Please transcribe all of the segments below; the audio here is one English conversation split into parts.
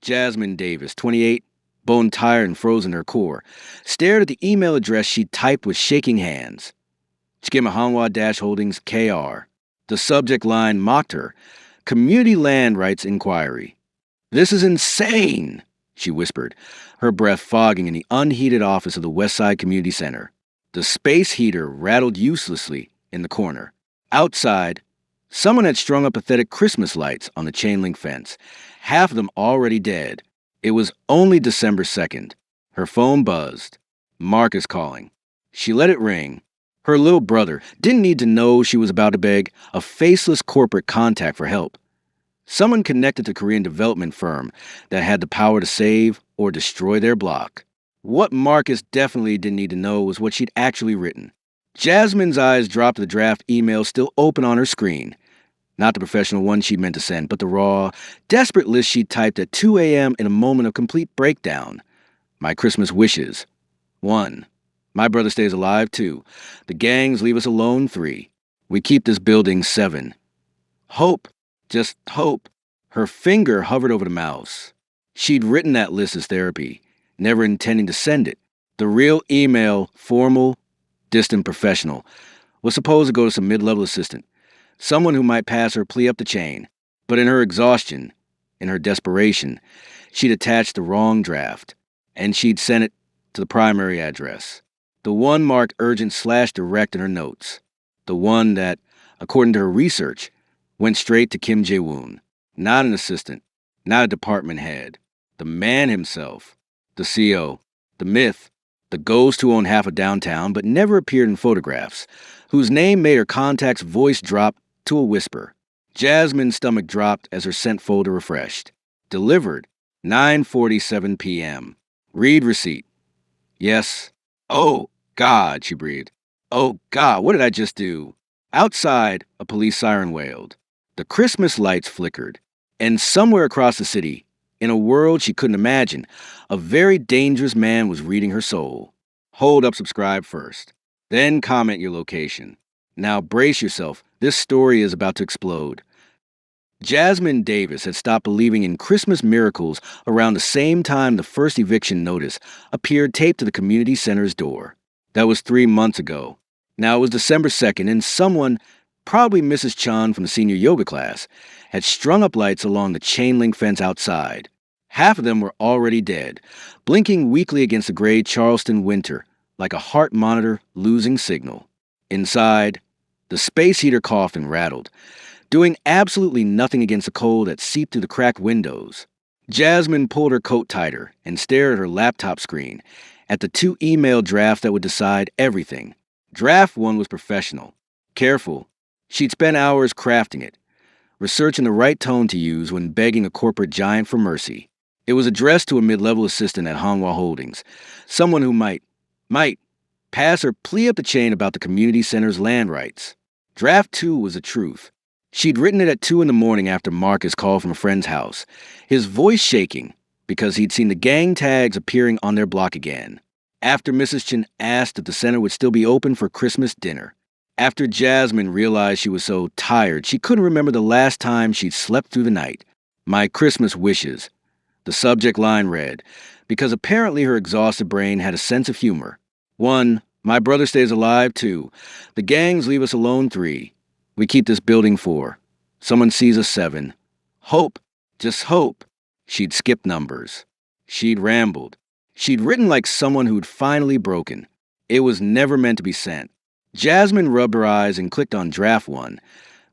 Jasmine Davis, 28, bone tired and frozen to her core, stared at the email address she'd typed with shaking hands. Hanwha-Holdings KR. The subject line mocked her. Community Land Rights Inquiry. "This is insane," she whispered, her breath fogging in the unheated office of the Westside Community Center. The space heater rattled uselessly in the corner. Outside, someone had strung up pathetic Christmas lights on the chain-link fence, half of them already dead. It was only December 2nd. Her phone buzzed. Marcus calling. She let it ring. Her little brother didn't need to know she was about to beg a faceless corporate contact for help. Someone connected to the Korean development firm that had the power to save or destroy their block. What Marcus definitely didn't need to know was what she'd actually written. Jasmine's eyes dropped to the draft email still open on her screen. Not the professional one she'd meant to send, but the raw, desperate list she'd typed at 2 a.m. in a moment of complete breakdown. My Christmas wishes. 1. My brother stays alive. 2. The gangs leave us alone. 3. We keep this building. 7. Hope. Just hope. Her finger hovered over the mouse. She'd written that list as therapy, never intending to send it. The real email, formal, distant professional, was supposed to go to some mid-level assistant, someone who might pass her plea up the chain. But in her exhaustion, in her desperation, she'd attached the wrong draft, and she'd sent it to the primary address. The one marked urgent/direct in her notes. The one that, according to her research, went straight to Kim Jae-woon. Not an assistant, not a department head. The man himself, the CO, the myth, the ghost who owned half of downtown but never appeared in photographs, whose name made her contact's voice drop to a whisper. Jasmine's stomach dropped as her sent folder refreshed. Delivered, 9:47 p.m. Read receipt. Yes. Oh, God, she breathed. Oh, God, what did I just do? Outside, a police siren wailed. The Christmas lights flickered. And somewhere across the city, in a world she couldn't imagine, a very dangerous man was reading her soul. Hold up, subscribe first. Then comment your location. Now brace yourself. This story is about to explode. Jasmine Davis had stopped believing in Christmas miracles around the same time the first eviction notice appeared taped to the community center's door. That was 3 months ago. Now it was December 2nd, and someone, probably Mrs. Chun from the senior yoga class, had strung up lights along the chain-link fence outside. Half of them were already dead, blinking weakly against the gray Charleston winter, like a heart monitor losing signal. Inside, the space heater coughed and rattled, doing absolutely nothing against the cold that seeped through the cracked windows. Jasmine pulled her coat tighter and stared at her laptop screen, at the 2 email drafts that would decide everything. Draft 1 was professional, careful. She'd spent hours crafting it, researching the right tone to use when begging a corporate giant for mercy. It was addressed to a mid-level assistant at Hanwha Holdings, someone who might pass her plea up the chain about the community center's land rights. Draft 2 was the truth. She'd written it at 2 in the morning after Marcus called from a friend's house, his voice shaking because he'd seen the gang tags appearing on their block again. After Mrs. Chen asked if the center would still be open for Christmas dinner. After Jasmine realized she was so tired she couldn't remember the last time she'd slept through the night. My Christmas wishes. The subject line read, because apparently her exhausted brain had a sense of humor. 1. My brother stays alive. 2. The gangs leave us alone. 3. We keep this building. 4. Someone sees us. 7. Hope. Just hope. She'd skipped numbers. She'd rambled. She'd written like someone who'd finally broken. It was never meant to be sent. Jasmine rubbed her eyes and clicked on draft 1,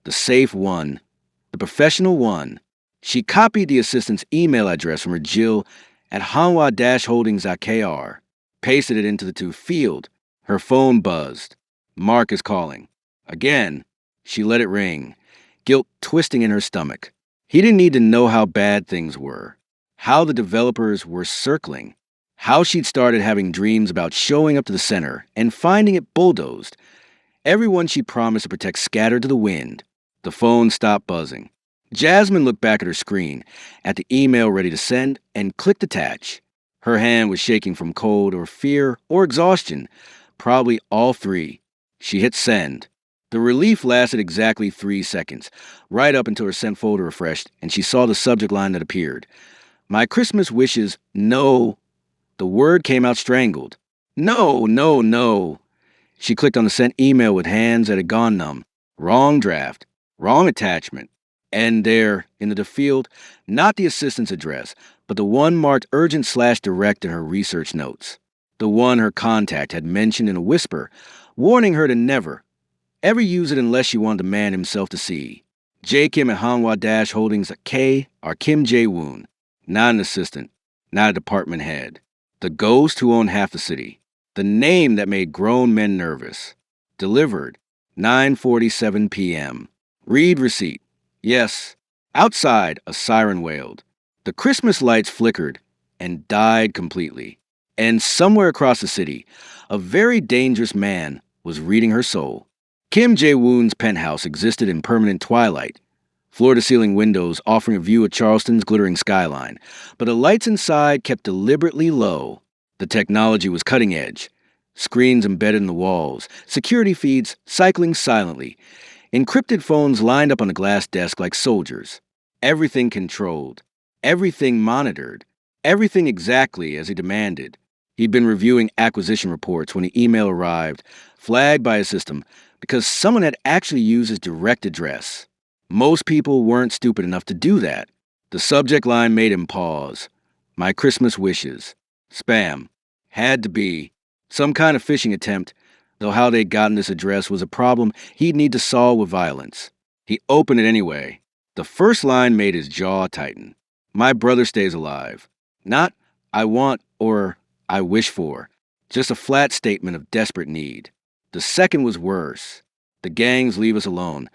the safe one, the professional one. She copied the assistant's email address from her Jill at Hanwha-Holdings.kr, pasted it into the to field. Her phone buzzed. Marcus calling. Again, she let it ring, guilt twisting in her stomach. He didn't need to know how bad things were, how the developers were circling, how she'd started having dreams about showing up to the center and finding it bulldozed. Everyone she promised to protect scattered to the wind. The phone stopped buzzing. Jasmine looked back at her screen, at the email ready to send, and clicked attach. Her hand was shaking from cold or fear or exhaustion, probably all 3. She hit send. The relief lasted exactly 3 seconds, right up until her sent folder refreshed and she saw the subject line that appeared. My Christmas wishes, no. The word came out strangled. No, no, no. She clicked on the sent email with hands that had gone numb. Wrong draft. Wrong attachment. And there, in the field, not the assistant's address, but the one marked urgent/direct in her research notes. The one her contact had mentioned in a whisper, warning her to never, ever use it unless she wanted the man himself to see. J. Kim at Hanwha Dash Holdings K are Kim Jae-woon. Not an assistant. Not a department head. The ghost who owned half the city. The name that made grown men nervous. Delivered, 9:47 p.m. Read receipt. Yes. Outside, a siren wailed. The Christmas lights flickered and died completely. And somewhere across the city, a very dangerous man was reading her soul. Kim Jae-woon's penthouse existed in permanent twilight, floor-to-ceiling windows offering a view of Charleston's glittering skyline, but the lights inside kept deliberately low. The technology was cutting edge. Screens embedded in the walls, security feeds cycling silently, encrypted phones lined up on the glass desk like soldiers. Everything controlled, everything monitored, everything exactly as he demanded. He'd been reviewing acquisition reports when the email arrived, flagged by a system, because someone had actually used his direct address. Most people weren't stupid enough to do that. The subject line made him pause. My Christmas wishes. Spam. Had to be. Some kind of phishing attempt, though how they'd gotten this address was a problem he'd need to solve with violence. He opened it anyway. The first line made his jaw tighten. My brother stays alive. Not, I want or I wish for. Just a flat statement of desperate need. The second was worse. The gangs leave us alone.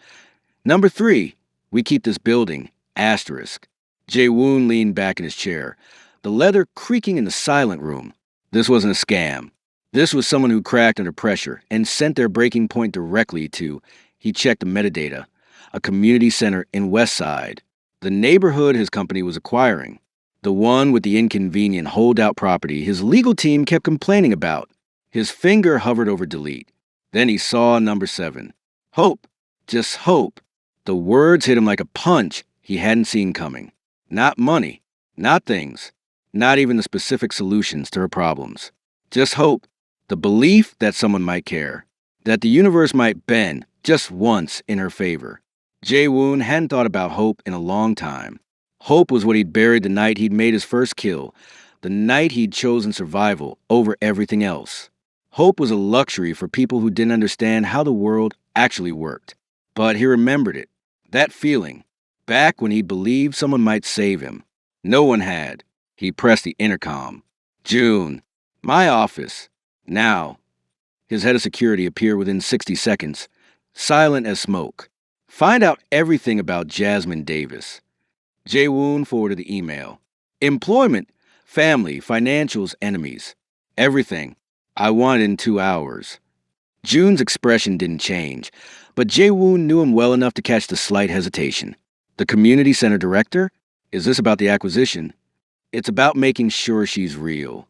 Number 3, we keep this building. Asterisk. Jae-woon leaned back in his chair, the leather creaking in the silent room. This wasn't a scam. This was someone who cracked under pressure and sent their breaking point directly to, he checked the metadata, a community center in Westside, the neighborhood his company was acquiring, the one with the inconvenient holdout property his legal team kept complaining about. His finger hovered over delete. Then he saw number 7. Hope. Just hope. The words hit him like a punch he hadn't seen coming. Not money. Not things. Not even the specific solutions to her problems. Just hope. The belief that someone might care. That the universe might bend, just once, in her favor. Jae-woon hadn't thought about hope in a long time. Hope was what he'd buried the night he'd made his first kill. The night he'd chosen survival over everything else. Hope was a luxury for people who didn't understand how the world actually worked. But he remembered it. That feeling. Back when he believed someone might save him. No one had. He pressed the intercom. June. My office. Now. His head of security appeared within 60 seconds. Silent as smoke. Find out everything about Jasmine Davis. Jae-woon forwarded the email. Employment. Family. Financials. Enemies. Everything. I want it in 2 hours. June's expression didn't change, but Jae-woon knew him well enough to catch the slight hesitation. The community center director? Is this about the acquisition? It's about making sure she's real.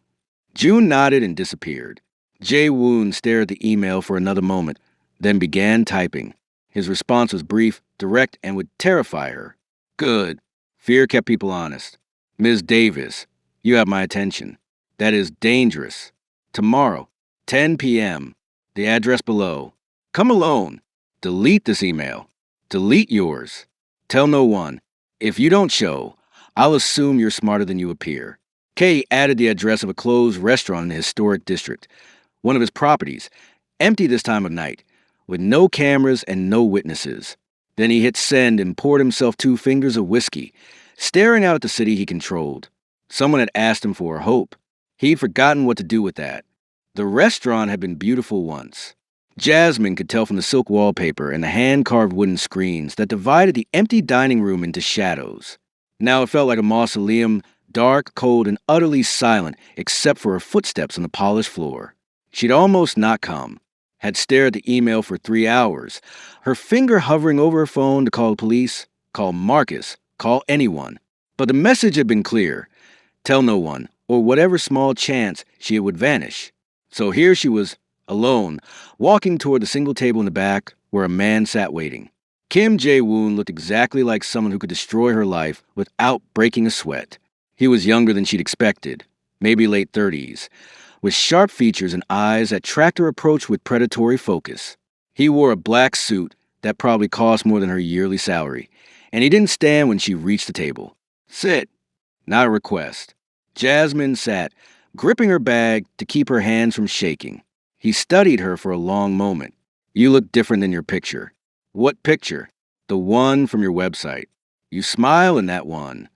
June nodded and disappeared. Jae-woon stared at the email for another moment, then began typing. His response was brief, direct, and would terrify her. Good. Fear kept people honest. Ms. Davis, you have my attention. That is dangerous. Tomorrow, 10 p.m. The address below. Come alone. Delete this email. Delete yours. Tell no one. If you don't show, I'll assume you're smarter than you appear. Kay added the address of a closed restaurant in the historic district, one of his properties, empty this time of night, with no cameras and no witnesses. Then he hit send and poured himself 2 fingers of whiskey, staring out at the city he controlled. Someone had asked him for hope. He'd forgotten what to do with that. The restaurant had been beautiful once. Jasmine could tell from the silk wallpaper and the hand-carved wooden screens that divided the empty dining room into shadows. Now it felt like a mausoleum, dark, cold, and utterly silent except for her footsteps on the polished floor. She'd almost not come, had stared at the email for 3 hours, her finger hovering over her phone to call the police, call Marcus, call anyone. But the message had been clear. Tell no one, or whatever small chance she would vanish. So here she was, alone, walking toward the single table in the back where a man sat waiting. Kim Jae-woon looked exactly like someone who could destroy her life without breaking a sweat. He was younger than she'd expected, maybe late 30s, with sharp features and eyes that tracked her approach with predatory focus. He wore a black suit that probably cost more than her yearly salary, and he didn't stand when she reached the table. Sit, not a request. Jasmine sat, gripping her bag to keep her hands from shaking. He studied her for a long moment. You look different than your picture. What picture? The one from your website. You smile in that one.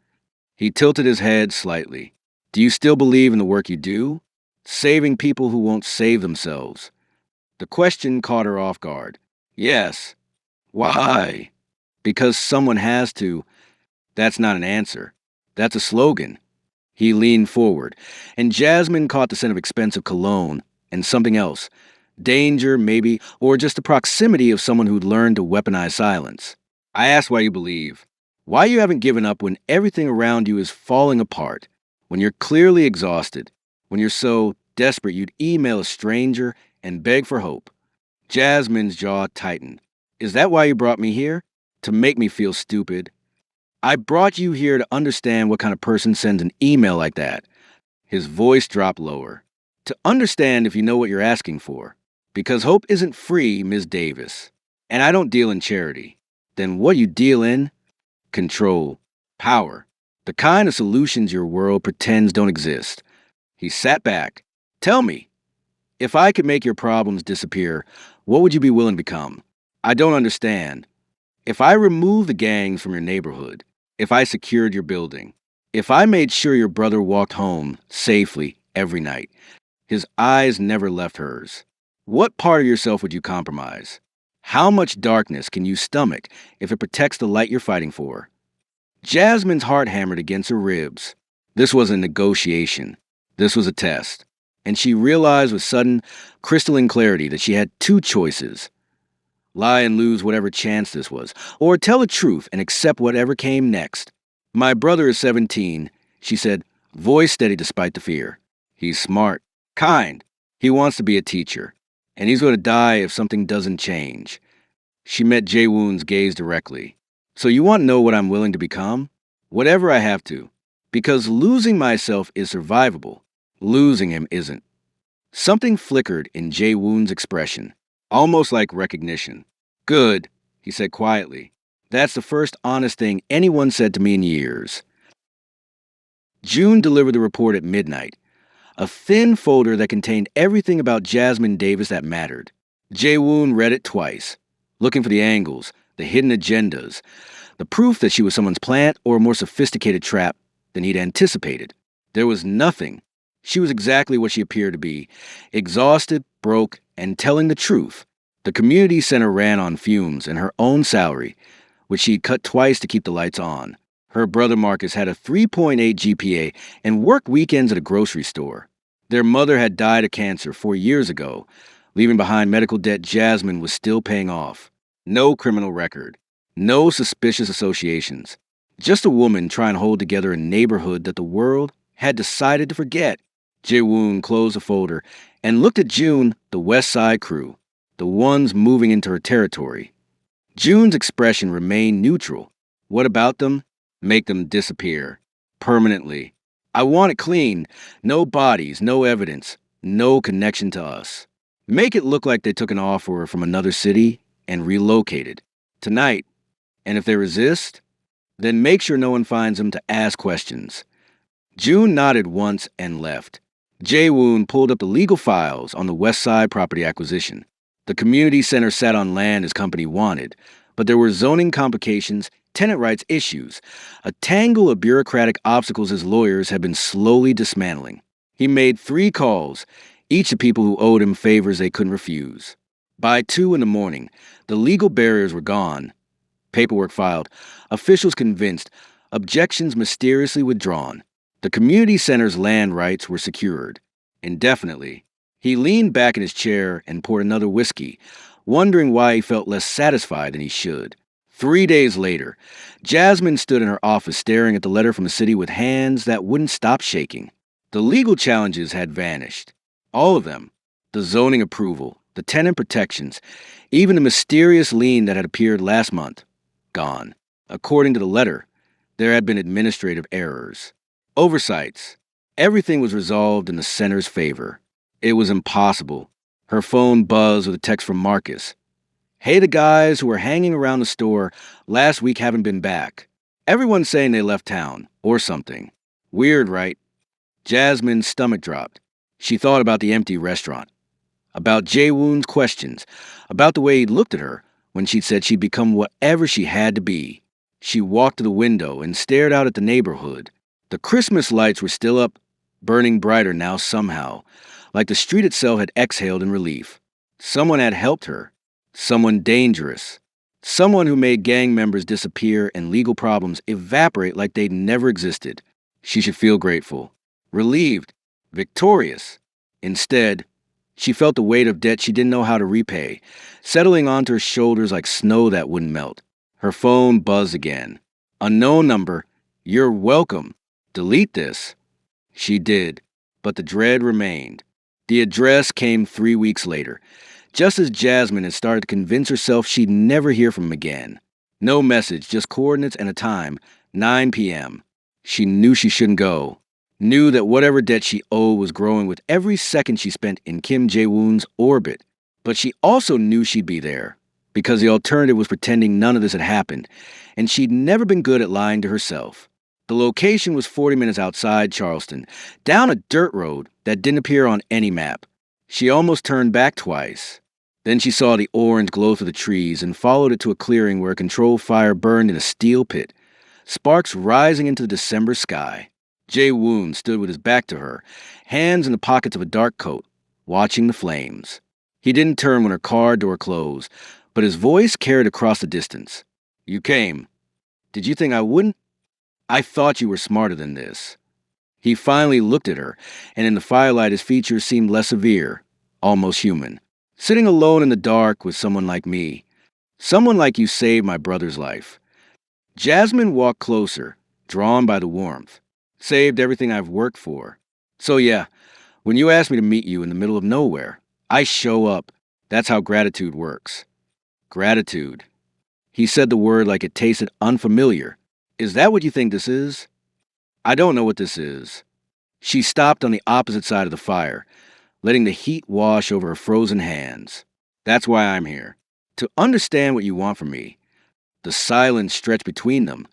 He tilted his head slightly. Do you still believe in the work you do? Saving people who won't save themselves. The question caught her off guard. Yes. Why? Because someone has to. That's not an answer. That's a slogan. He leaned forward, and Jasmine caught the scent of expensive cologne and something else. Danger, maybe, or just the proximity of someone who'd learned to weaponize silence. I asked why you believe. Why you haven't given up when everything around you is falling apart, when you're clearly exhausted, when you're so desperate you'd email a stranger and beg for hope. Jasmine's jaw tightened. Is that why you brought me here? To make me feel stupid? I brought you here to understand what kind of person sends an email like that. His voice dropped lower. To understand if you know what you're asking for. Because hope isn't free, Ms. Davis. And I don't deal in charity. Then what you deal in? Control. Power. The kind of solutions your world pretends don't exist. He sat back. Tell me, if I could make your problems disappear, what would you be willing to become? I don't understand. If I removed the gangs from your neighborhood, if I secured your building, if I made sure your brother walked home safely every night, his eyes never left hers, what part of yourself would you compromise? How much darkness can you stomach if it protects the light you're fighting for? Jasmine's heart hammered against her ribs. This was a negotiation. This was a test. And she realized with sudden, crystalline clarity that she had two choices. Lie and lose whatever chance this was, or tell the truth and accept whatever came next. My brother is 17, she said, voice steady despite the fear. He's smart, kind. He wants to be a teacher, and he's going to die if something doesn't change. She met Jae-woon's gaze directly. So you want to know what I'm willing to become? Whatever I have to. Because losing myself is survivable. Losing him isn't. Something flickered in Jae-woon's expression, almost like recognition. Good, he said quietly. That's the first honest thing anyone said to me in years. June delivered the report at midnight. A thin folder that contained everything about Jasmine Davis that mattered. Jae-woon read it twice, looking for the angles, the hidden agendas, the proof that she was someone's plant or a more sophisticated trap than he'd anticipated. There was nothing. She was exactly what she appeared to be, exhausted, broke, and telling the truth. The community center ran on fumes and her own salary, which she'd cut twice to keep the lights on. Her brother Marcus had a 3.8 GPA and worked weekends at a grocery store. Their mother had died of cancer 4 years ago, leaving behind medical debt Jasmine was still paying off. No criminal record. No suspicious associations. Just a woman trying to hold together a neighborhood that the world had decided to forget. Jae-woon closed the folder and looked at June, the West Side crew, the ones moving into her territory. June's expression remained neutral. What about them? Make them disappear. Permanently. I want it clean. No bodies, no evidence, no connection to us. Make it look like they took an offer from another city and relocated. Tonight. And if they resist, then make sure no one finds them to ask questions. June nodded once and left. Jae-woon pulled up the legal files on the West Side property acquisition. The community center sat on land his company wanted, but there were zoning complications, tenant rights issues, a tangle of bureaucratic obstacles his lawyers had been slowly dismantling. He made 3 calls, each to people who owed him favors they couldn't refuse. By 2 in the morning, the legal barriers were gone. Paperwork filed, officials convinced, objections mysteriously withdrawn. The community center's land rights were secured. Indefinitely. He leaned back in his chair and poured another whiskey, wondering why he felt less satisfied than he should. 3 days later, Jasmine stood in her office staring at the letter from the city with hands that wouldn't stop shaking. The legal challenges had vanished. All of them. The zoning approval, the tenant protections, even the mysterious lien that had appeared last month. Gone. According to the letter, there had been administrative errors. Oversights. Everything was resolved in the center's favor. It was impossible. Her phone buzzed with a text from Marcus. Hey, the guys who were hanging around the store last week haven't been back. Everyone's saying they left town, or something. Weird, right? Jasmine's stomach dropped. She thought about the empty restaurant, about Jae-woon's questions, about the way he looked at her when she'd said she'd become whatever she had to be. She walked to the window and stared out at the neighborhood. The Christmas lights were still up, burning brighter now somehow, like the street itself had exhaled in relief. Someone had helped her. Someone dangerous. Someone who made gang members disappear and legal problems evaporate like they'd never existed. She should feel grateful, relieved, victorious. Instead, she felt the weight of debt she didn't know how to repay, settling onto her shoulders like snow that wouldn't melt. Her phone buzzed again. Unknown number. You're welcome. Delete this. She did, but the dread remained. The address came 3 weeks later, just as Jasmine had started to convince herself she'd never hear from him again. No message, just coordinates and a time, 9 p.m. She knew she shouldn't go. Knew that whatever debt she owed was growing with every second she spent in Kim Jae-woon's orbit. But she also knew she'd be there, because the alternative was pretending none of this had happened, and she'd never been good at lying to herself. The location was 40 minutes outside Charleston, down a dirt road that didn't appear on any map. She almost turned back twice. Then she saw the orange glow through the trees and followed it to a clearing where a controlled fire burned in a steel pit, sparks rising into the December sky. Jae-woon stood with his back to her, hands in the pockets of a dark coat, watching the flames. He didn't turn when her car door closed, but his voice carried across the distance. You came. Did you think I wouldn't? I thought you were smarter than this. He finally looked at her, and in the firelight his features seemed less severe, almost human. Sitting alone in the dark with someone like me. Someone like you saved my brother's life. Jasmine walked closer, drawn by the warmth. Saved everything I've worked for. So yeah, when you asked me to meet you in the middle of nowhere, I show up. That's how gratitude works. Gratitude. He said the word like it tasted unfamiliar. Is that what you think this is? I don't know what this is. She stopped on the opposite side of the fire, letting the heat wash over her frozen hands. That's why I'm here. To understand what you want from me. The silence stretched between them,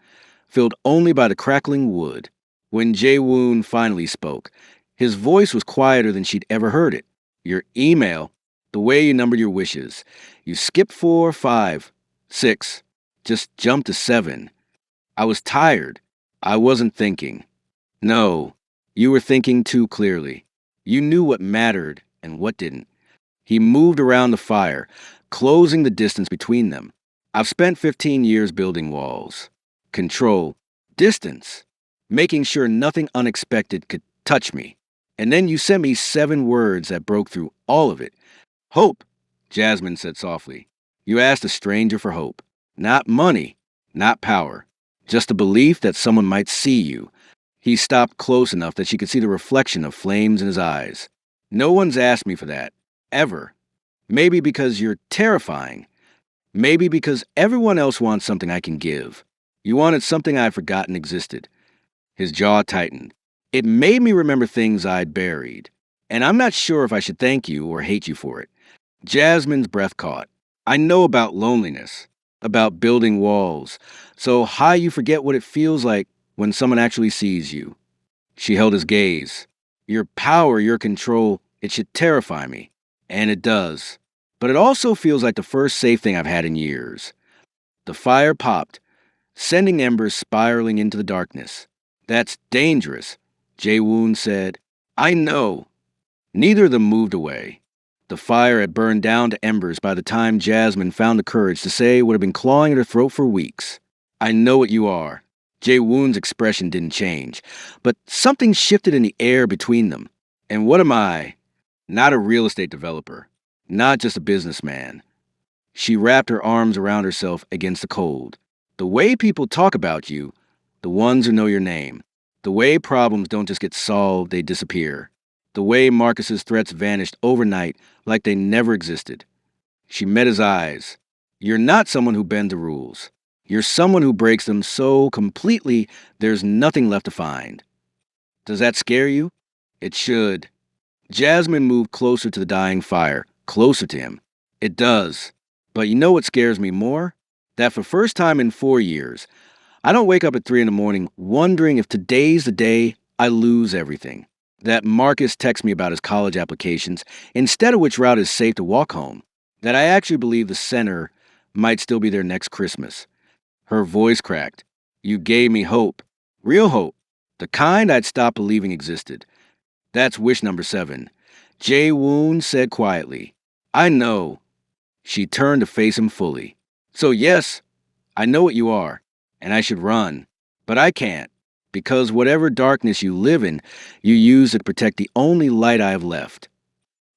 filled only by the crackling wood. When Jae-woon finally spoke, his voice was quieter than she'd ever heard it. Your email, the way you numbered your wishes. You skipped 4, 5, 6, just jumped to 7. I was tired. I wasn't thinking. No, you were thinking too clearly. You knew what mattered and what didn't. He moved around the fire, closing the distance between them. I've spent 15 years building walls. Control. Distance. Making sure nothing unexpected could touch me. And then you sent me 7 words that broke through all of it. Hope, Jasmine said softly. You asked a stranger for hope. Not money, not power. Just a belief that someone might see you. He stopped close enough that she could see the reflection of flames in his eyes. No one's asked me for that. Ever. Maybe because you're terrifying. Maybe because everyone else wants something I can give. You wanted something I'd forgotten existed. His jaw tightened. It made me remember things I'd buried. And I'm not sure if I should thank you or hate you for it. Jasmine's breath caught. I know about loneliness, about building walls, so high you forget what it feels like when someone actually sees you. She held his gaze. Your power, your control, it should terrify me. And it does. But it also feels like the first safe thing I've had in years. The fire popped, sending embers spiraling into the darkness. That's dangerous, Jae-woon said. I know. Neither of them moved away. The fire had burned down to embers by the time Jasmine found the courage to say what had been clawing at her throat for weeks. I know what you are. Jae-woon's expression didn't change, but something shifted in the air between them. And what am I? Not a real estate developer. Not just a businessman. She wrapped her arms around herself against the cold. The way people talk about you, the ones who know your name. The way problems don't just get solved, they disappear. The way Marcus's threats vanished overnight like they never existed. She met his eyes. You're not someone who bends the rules. You're someone who breaks them so completely there's nothing left to find. Does that scare you? It should. Jasmine moved closer to the dying fire, closer to him. It does. But you know what scares me more? That for first time in 4 years, I don't wake up at 3 in the morning wondering if today's the day I lose everything. That Marcus texts me about his college applications, instead of which route is safe to walk home. That I actually believe the center might still be there next Christmas. Her voice cracked. You gave me hope. Real hope. The kind I'd stopped believing existed. That's wish number 7. Jae Woon said quietly. I know. She turned to face him fully. So yes, I know what you are, and I should run. But I can't, because whatever darkness you live in, you use it to protect the only light I have left.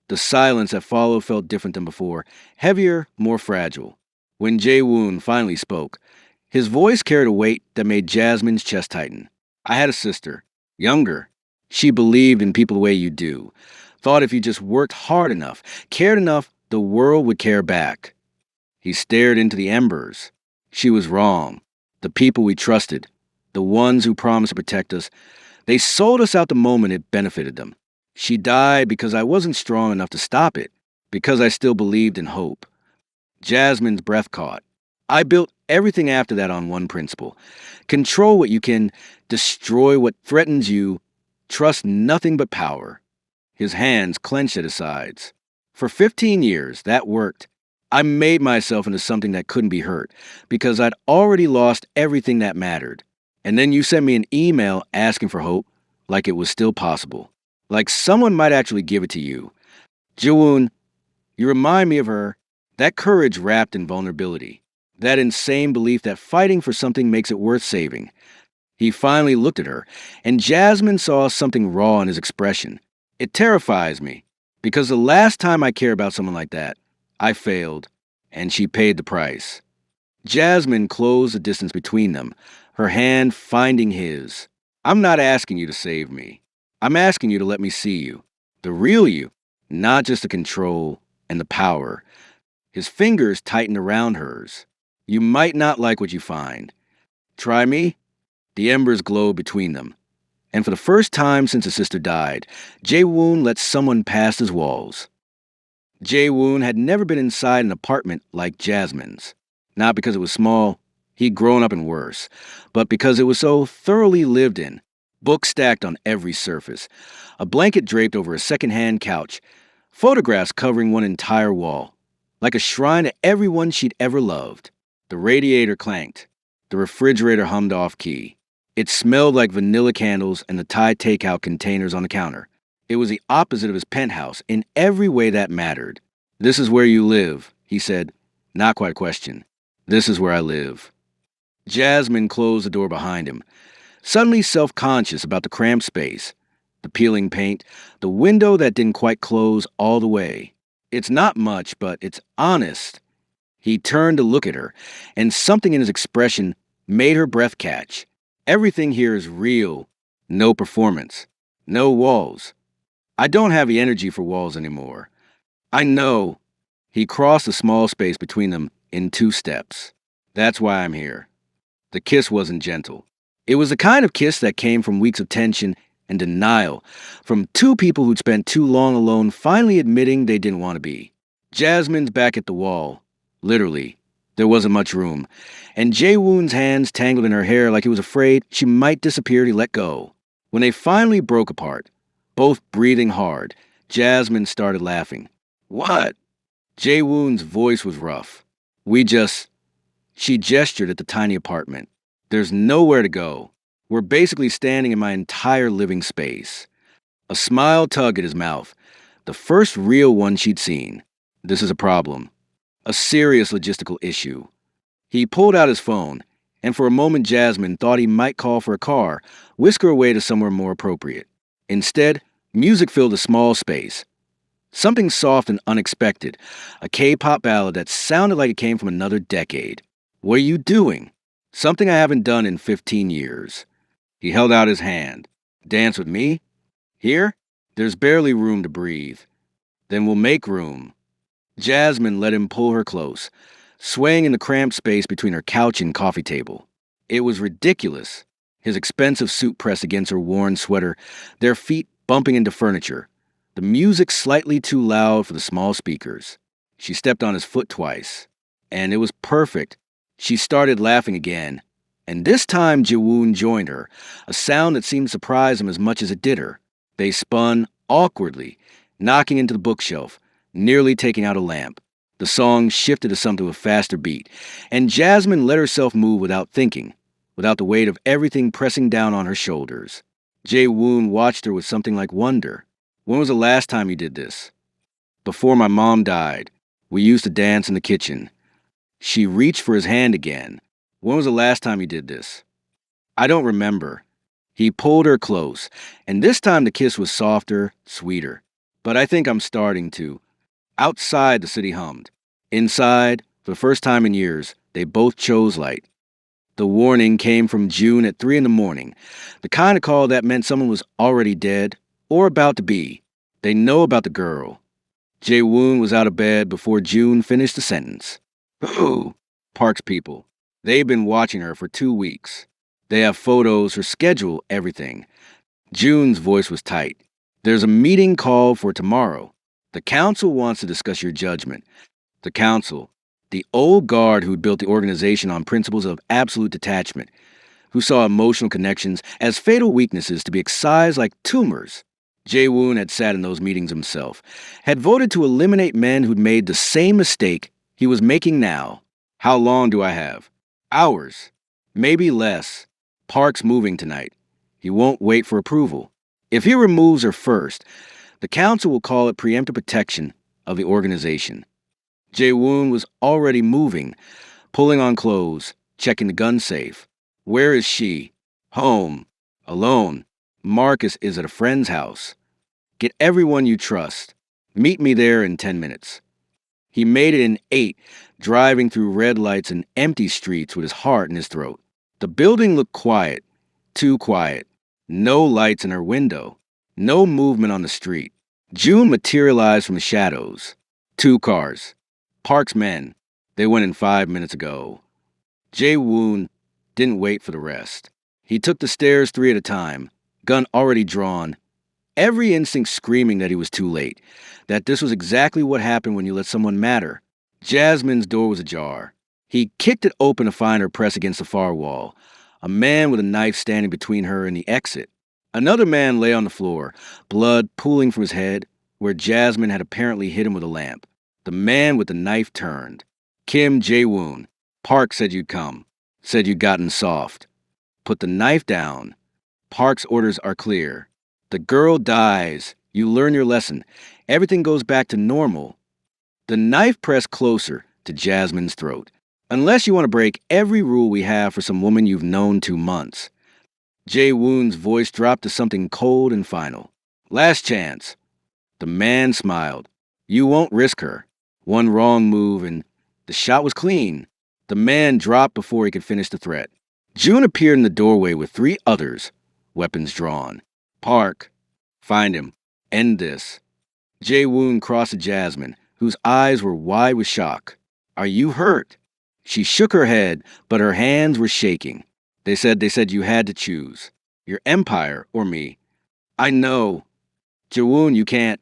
The silence that followed felt different than before, heavier, more fragile. When Jae Woon finally spoke, his voice carried a weight that made Jasmine's chest tighten. I had a sister, younger. She believed in people the way you do. Thought if you just worked hard enough, cared enough, the world would care back. He stared into the embers. She was wrong. The people we trusted, the ones who promised to protect us, they sold us out the moment it benefited them. She died because I wasn't strong enough to stop it, because I still believed in hope. Jasmine's breath caught. I built everything after that on one principle. Control what you can, destroy what threatens you, trust nothing but power. His hands clenched at his sides. For 15 years, that worked. I made myself into something that couldn't be hurt, because I'd already lost everything that mattered. And then you sent me an email asking for hope, like it was still possible. Like someone might actually give it to you. Jawoon, you remind me of her. That courage wrapped in vulnerability. That insane belief that fighting for something makes it worth saving. He finally looked at her, and Jasmine saw something raw in his expression. It terrifies me, because the last time I cared about someone like that, I failed, and she paid the price. Jasmine closed the distance between them, her hand finding his. I'm not asking you to save me. I'm asking you to let me see you. The real you, not just the control and the power. His fingers tightened around hers. You might not like what you find. Try me? The embers glowed between them. And for the first time since his sister died, Jae Woon let someone past his walls. Jae Woon had never been inside an apartment like Jasmine's. Not because it was small, he'd grown up in worse, but because it was so thoroughly lived in. Books stacked on every surface, a blanket draped over a second-hand couch, photographs covering one entire wall, like a shrine to everyone she'd ever loved. The radiator clanked. The refrigerator hummed off-key. It smelled like vanilla candles and the Thai takeout containers on the counter. It was the opposite of his penthouse in every way that mattered. This is where you live, he said. Not quite a question. This is where I live. Jasmine closed the door behind him, suddenly self-conscious about the cramped space, the peeling paint, the window that didn't quite close all the way. It's not much, but it's honest. He turned to look at her, and something in his expression made her breath catch. Everything here is real. No performance. No walls. I don't have the energy for walls anymore. I know. He crossed the small space between them in 2 steps. That's why I'm here. The kiss wasn't gentle. It was the kind of kiss that came from weeks of tension and denial, from 2 people who'd spent too long alone finally admitting they didn't want to be. Jasmine's back at the wall. Literally. There wasn't much room, and Jae Woon's hands tangled in her hair like he was afraid she might disappear to let go. When they finally broke apart, both breathing hard, Jasmine started laughing. What? Jae Woon's voice was rough. She gestured at the tiny apartment. There's nowhere to go. We're basically standing in my entire living space. A smile tugged at his mouth, the first real one she'd seen. This is a problem. A serious logistical issue. He pulled out his phone, and for a moment Jasmine thought he might call for a car, whisk her away to somewhere more appropriate. Instead, music filled a small space. Something soft and unexpected, a K-pop ballad that sounded like it came from another decade. What are you doing? Something I haven't done in 15 years. He held out his hand. Dance with me? Here? There's barely room to breathe. Then we'll make room. Jasmine let him pull her close, swaying in the cramped space between her couch and coffee table. It was ridiculous. his expensive suit pressed against her worn sweater, their feet bumping into furniture, the music slightly too loud for the small speakers. She stepped on his foot twice, and it was perfect. She started laughing again, and this time Jawoon joined her, a sound that seemed to surprise him as much as it did her. They spun awkwardly, knocking into the bookshelf, nearly taking out a lamp. The song shifted to something with a faster beat, and Jasmine let herself move without thinking, without the weight of everything pressing down on her shoulders. Jae-woon watched her with something like wonder. When was the last time you did this? Before my mom died. We used to dance in the kitchen. She reached for his hand again. When was the last time you did this? I don't remember. He pulled her close, and this time the kiss was softer, sweeter. But I think I'm starting to. Outside, the city hummed. Inside, for the first time in years, they both chose light. The warning came from June at 3 in the morning, the kind of call that meant someone was already dead or about to be. They know about the girl. Jae-woon was out of bed before June finished the sentence. Ooh, Park's people. They've been watching her for 2 weeks. They have photos, her schedule, everything. June's voice was tight. There's a meeting called for tomorrow. The council wants to discuss your judgment. The council, the old guard who'd built the organization on principles of absolute detachment, who saw emotional connections as fatal weaknesses to be excised like tumors. Jae-woon had sat in those meetings himself, had voted to eliminate men who'd made the same mistake he was making now. How long do I have? Hours. Maybe less. Park's moving tonight. He won't wait for approval. If he removes her first, the council will call it preemptive protection of the organization. Jae-woon was already moving, pulling on clothes, checking the gun safe. Where is she? Home. Alone. Marcus is at a friend's house. Get everyone you trust. Meet me there in 10 minutes. He made it in 8, driving through red lights and empty streets with his heart in his throat. The building looked quiet. Too quiet. No lights in her window. No movement on the street. June materialized from the shadows. 2 cars. Park's men. They went in 5 minutes ago. Jae-woon didn't wait for the rest. He took the stairs 3 at a time, gun already drawn, every instinct screaming that he was too late, that this was exactly what happened when you let someone matter. Jasmine's door was ajar. He kicked it open to find her pressed against the far wall, a man with a knife standing between her and the exit. Another man lay on the floor, blood pooling from his head, where Jasmine had apparently hit him with a lamp. The man with the knife turned. Kim Jae-woon. Park said you'd come. Said you'd gotten soft. Put the knife down. Park's orders are clear. The girl dies. You learn your lesson. Everything goes back to normal. The knife pressed closer to Jasmine's throat. Unless you want to break every rule we have for some woman you've known 2 months. Jae-woon's voice dropped to something cold and final. Last chance. The man smiled. You won't risk her. One wrong move and the shot was clean. The man dropped before he could finish the threat. June appeared in the doorway with 3 others, weapons drawn. Park. Find him. End this. Jae-woon crossed to Jasmine, whose eyes were wide with shock. Are you hurt? She shook her head, but her hands were shaking. They said you had to choose. Your empire or me. I know. Jae-woon, you can't.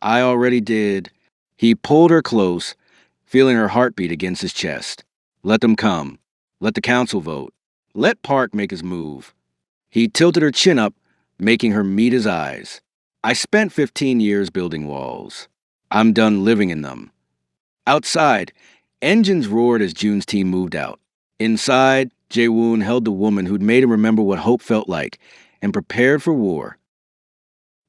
I already did. He pulled her close, feeling her heartbeat against his chest. Let them come. Let the council vote. Let Park make his move. He tilted her chin up, making her meet his eyes. I spent 15 years building walls. I'm done living in them. Outside, engines roared as June's team moved out. Inside, Jae-woon held the woman who'd made him remember what hope felt like and prepared for war.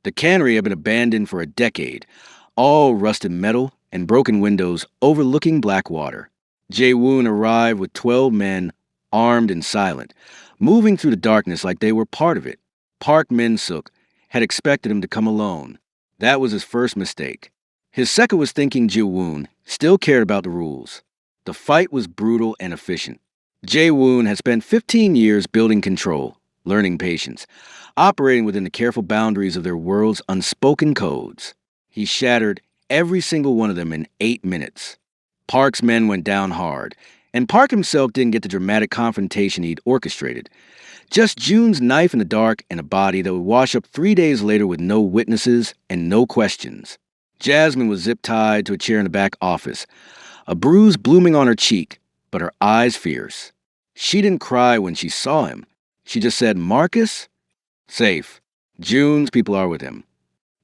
The cannery had been abandoned for a decade, all rusted metal and broken windows overlooking black water. Jae-woon arrived with 12 men, armed and silent, moving through the darkness like they were part of it. Park Min-suk had expected him to come alone. That was his first mistake. His second was thinking Jae-woon still cared about the rules. The fight was brutal and efficient. Jae-woon had spent 15 years building control, learning patience, operating within the careful boundaries of their world's unspoken codes. He shattered every single one of them in 8 minutes. Park's men went down hard, And Park himself didn't get the dramatic confrontation he'd orchestrated. Just June's knife in the dark and a body that would wash up 3 days later with no witnesses and no questions. Jasmine was zip-tied to a chair in the back office, a bruise blooming on her cheek, but her eyes fierce. She didn't cry when she saw him. She just said, "Marcus?" "Safe. June's people are with him.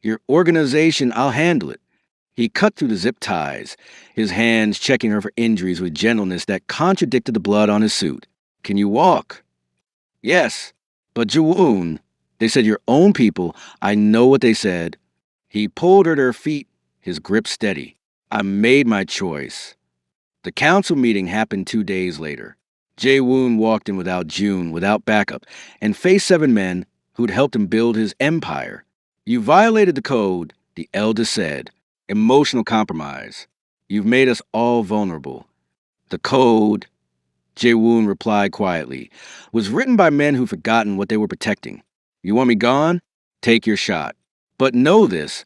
Your organization, I'll handle it." He cut through the zip ties, his hands checking her for injuries with gentleness that contradicted the blood on his suit. "Can you walk?" "Yes. But Jawoon, they said your own people. I know what they said." He pulled her to her feet, his grip steady. "I made my choice." The council meeting happened 2 days later. Jae-woon walked in without June, without backup, and faced 7 men who'd helped him build his empire. "You violated the code," the eldest said. "Emotional compromise. You've made us all vulnerable." "The code," Jae-woon replied quietly, "was written by men who'd forgotten what they were protecting. You want me gone? Take your shot. But know this,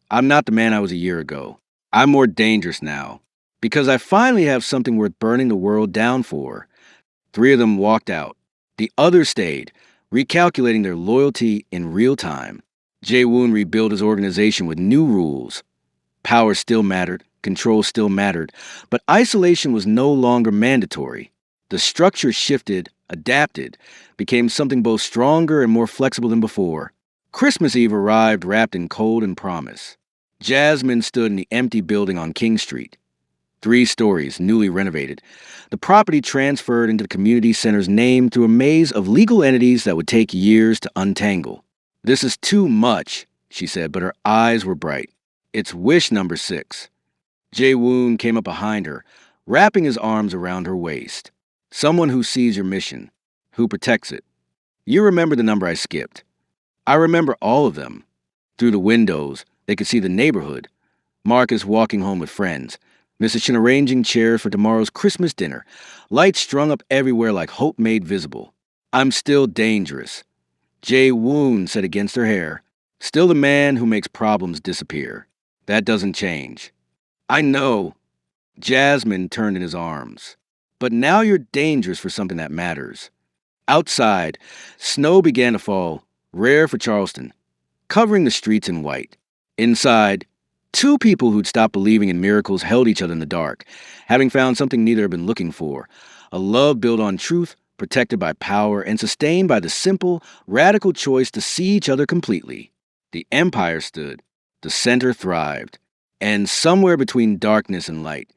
I'm not the man I was a year ago. I'm more dangerous now. Because I finally have something worth burning the world down for." 3 of them walked out. The others stayed, recalculating their loyalty in real time. Jae-woon rebuilt his organization with new rules. Power still mattered, control still mattered, but isolation was no longer mandatory. The structure shifted, adapted, became something both stronger and more flexible than before. Christmas Eve arrived wrapped in cold and promise. Jasmine stood in the empty building on King Street. 3 stories, newly renovated. The property transferred into the community center's name through a maze of legal entities that would take years to untangle. "This is too much," she said, but her eyes were bright. "It's wish number 6. Jae-woon came up behind her, wrapping his arms around her waist. "Someone who sees your mission, who protects it. You remember the number I skipped." "I remember all of them." Through the windows, they could see the neighborhood. Marcus walking home with friends. Mrs. Shin arranging chairs for tomorrow's Christmas dinner. Lights strung up everywhere like hope made visible. "I'm still dangerous," Jae-woon said against her hair. "Still the man who makes problems disappear. That doesn't change." "I know." Jasmine turned in his arms. "But now you're dangerous for something that matters." Outside, snow began to fall, rare for Charleston, covering the streets in white. Inside, 2 people who'd stopped believing in miracles held each other in the dark, having found something neither had been looking for: a love built on truth, protected by power, and sustained by the simple, radical choice to see each other completely. The empire stood, the center thrived, and somewhere between darkness and light,